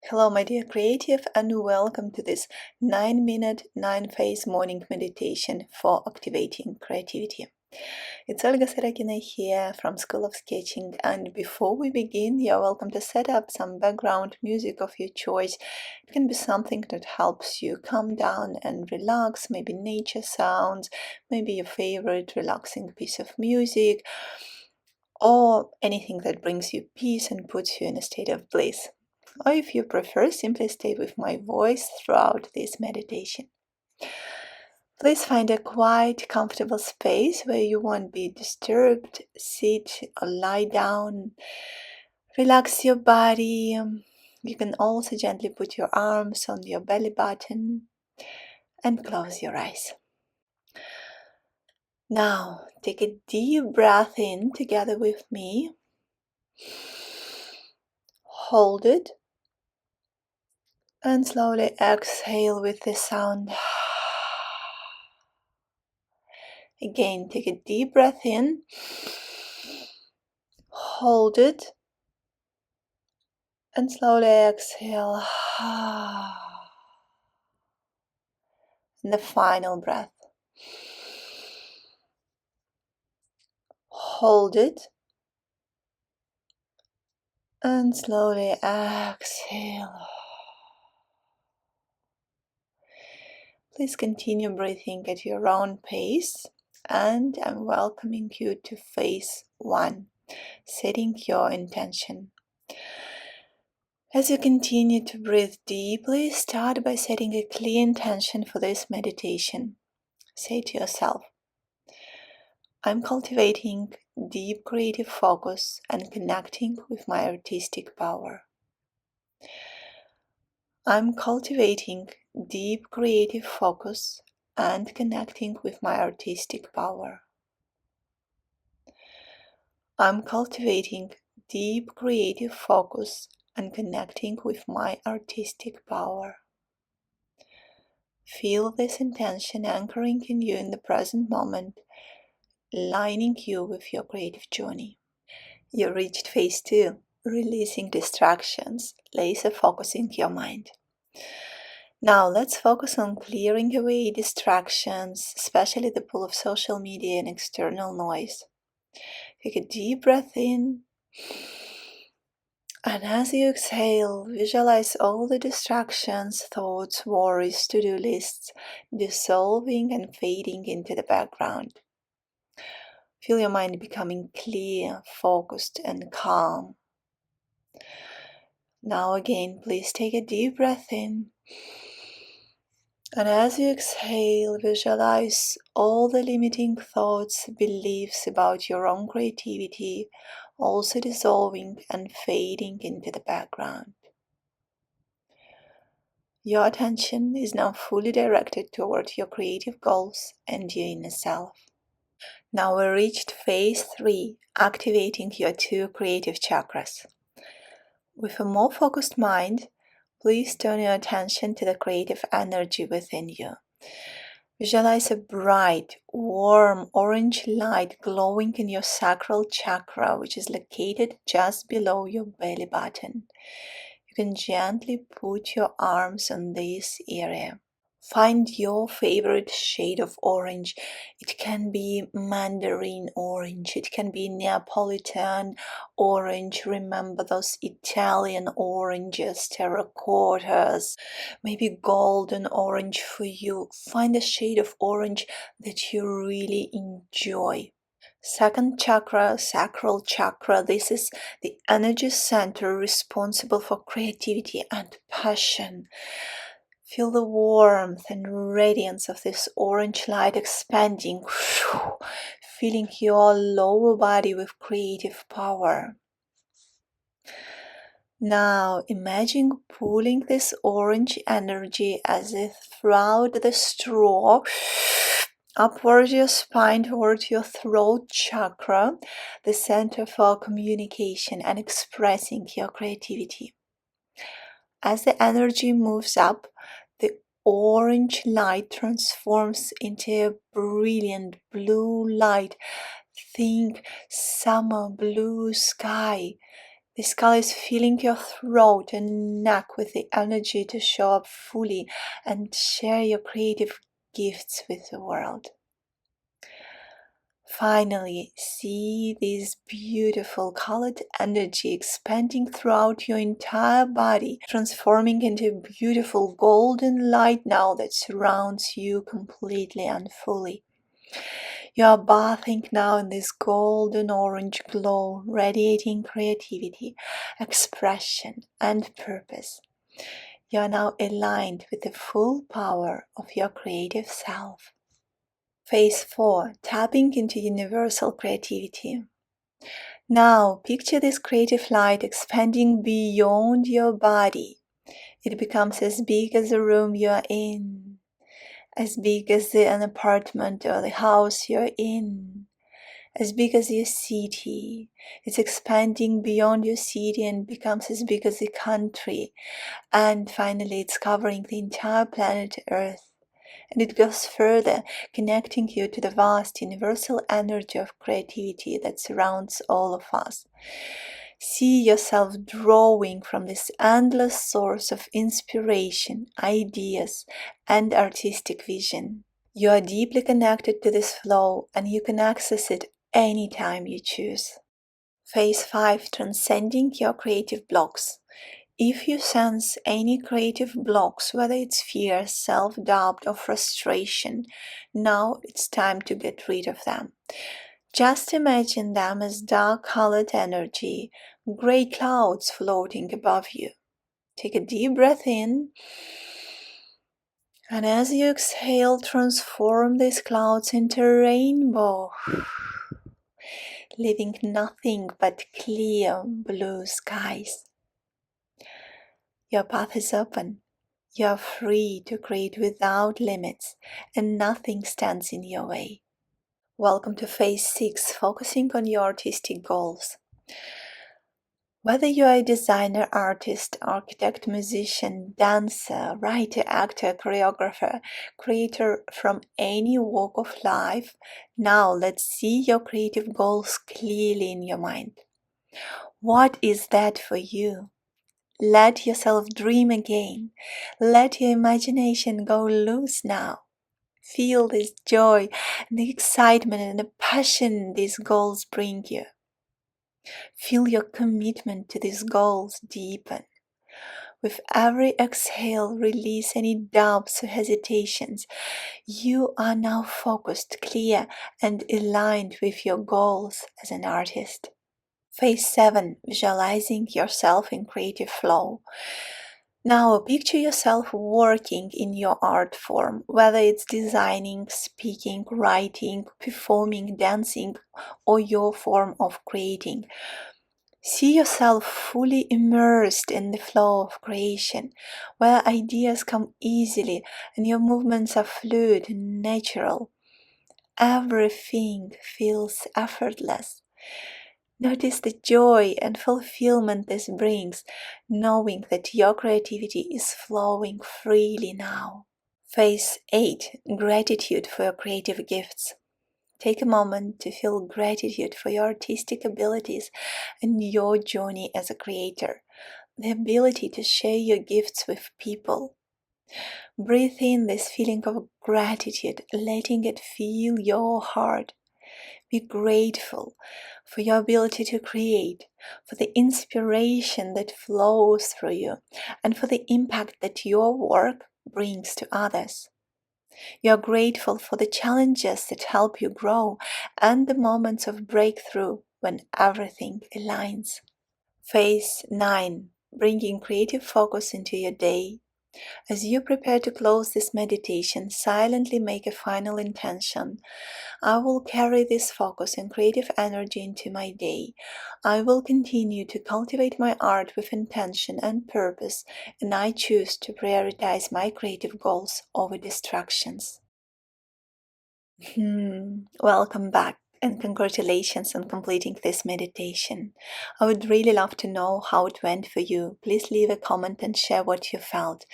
Hello, my dear creative, and welcome to this 9-minute, 9-phase morning meditation for activating creativity. It's Olga Sarakina here from School of Sketching, and before we begin, you're welcome to set up some background music of your choice. It can be something that helps you calm down and relax, maybe nature sounds, maybe your favorite relaxing piece of music, or anything that brings you peace and puts you in a state of bliss. Or if you prefer, simply stay with my voice throughout this meditation. Please find a quiet, comfortable space where you won't be disturbed. Sit or lie down. Relax your body. You can also gently put your arms on your belly button and close your eyes. Now, take a deep breath in together with me. Hold it. And slowly exhale with the sound. Again, take a deep breath in. Hold it. And slowly exhale. And the final breath. Hold it. And slowly exhale. Please continue breathing at your own pace, and I'm welcoming you to phase 1, setting your intention. As you continue to breathe deeply, start by setting a clear intention for this meditation. Say to yourself, I'm cultivating deep creative focus and connecting with my artistic power. I'm cultivating deep creative focus and connecting with my artistic power. I'm cultivating deep creative focus and connecting with my artistic power. Feel this intention anchoring in you in the present moment, aligning you with your creative journey. You reached phase 2, releasing distractions, laser focusing your mind. Now let's focus on clearing away distractions, especially the pull of social media and external noise. Take a deep breath in, and as you exhale, visualize all the distractions, thoughts, worries, to-do lists dissolving and fading into the background. Feel your mind becoming clear, focused, and calm. Now again, please take a deep breath in. And as you exhale, visualize all the limiting thoughts, beliefs about your own creativity also dissolving and fading into the background. Your attention is now fully directed toward your creative goals and your inner self. Now we reached phase 3, activating your 2 creative chakras. With a more focused mind, please turn your attention to the creative energy within you. Visualize a bright, warm orange light glowing in your sacral chakra, which is located just below your belly button. You can gently put your arms on this area. Find your favorite shade of orange. It can be mandarin orange, it can be Neapolitan orange. Remember those Italian oranges, terracottas, maybe golden orange for you. Find a shade of orange that you really enjoy. Second chakra, sacral chakra, this is the energy center responsible for creativity and passion. Feel the warmth and radiance of this orange light expanding, filling your lower body with creative power. Now imagine pulling this orange energy as if throughout the straw upwards your spine towards your throat chakra, the center for communication and expressing your creativity. As the energy moves up, the orange light transforms into a brilliant blue light. Think summer blue sky. This color is filling your throat and neck with the energy to show up fully and share your creative gifts with the world. Finally, see this beautiful colored energy expanding throughout your entire body, transforming into a beautiful golden light now that surrounds you completely and fully. You are bathing now in this golden orange glow, radiating creativity, expression, and purpose. You are now aligned with the full power of your creative self. Phase 4. Tapping into universal creativity. Now, picture this creative light expanding beyond your body. It becomes as big as the room you are in, as big as an apartment or the house you're in, as big as your city. It's expanding beyond your city and becomes as big as the country. And finally, it's covering the entire planet Earth. And it goes further, connecting you to the vast universal energy of creativity that surrounds all of us. See yourself drawing from this endless source of inspiration, ideas, and artistic vision. You are deeply connected to this flow and you can access it anytime you choose. Phase 5. Transcending your creative blocks. If you sense any creative blocks, whether it's fear, self-doubt, or frustration, now it's time to get rid of them. Just imagine them as dark-colored energy, gray clouds floating above you. Take a deep breath in, and as you exhale, transform these clouds into a rainbow, leaving nothing but clear blue skies. Your path is open. You are free to create without limits, and nothing stands in your way. Welcome to Phase 6, focusing on your artistic goals. Whether you are a designer, artist, architect, musician, dancer, writer, actor, choreographer, creator from any walk of life, now let's see your creative goals clearly in your mind. What is that for you? Let yourself dream again. Let your imagination go loose now. Feel this joy and the excitement and the passion these goals bring you. Feel your commitment to these goals deepen. With every exhale, release any doubts or hesitations. You are now focused, clear, and aligned with your goals as an artist. Phase 7. Visualizing yourself in creative flow. Now picture yourself working in your art form, whether it's designing, speaking, writing, performing, dancing, or your form of creating. See yourself fully immersed in the flow of creation, where ideas come easily and your movements are fluid and natural. Everything feels effortless. Notice the joy and fulfillment this brings, knowing that your creativity is flowing freely now. Phase 8. Gratitude for your creative gifts. Take a moment to feel gratitude for your artistic abilities and your journey as a creator, the ability to share your gifts with people. Breathe in this feeling of gratitude, letting it fill your heart. Be grateful for your ability to create, for the inspiration that flows through you, and for the impact that your work brings to others. You are grateful for the challenges that help you grow and the moments of breakthrough when everything aligns. Phase 9. Bringing creative focus into your day. As you prepare to close this meditation, silently make a final intention. I will carry this focus and creative energy into my day. I will continue to cultivate my art with intention and purpose, and I choose to prioritize my creative goals over distractions. Welcome back and congratulations on completing this meditation. I would really love to know how it went for you. Please leave a comment and share what you felt.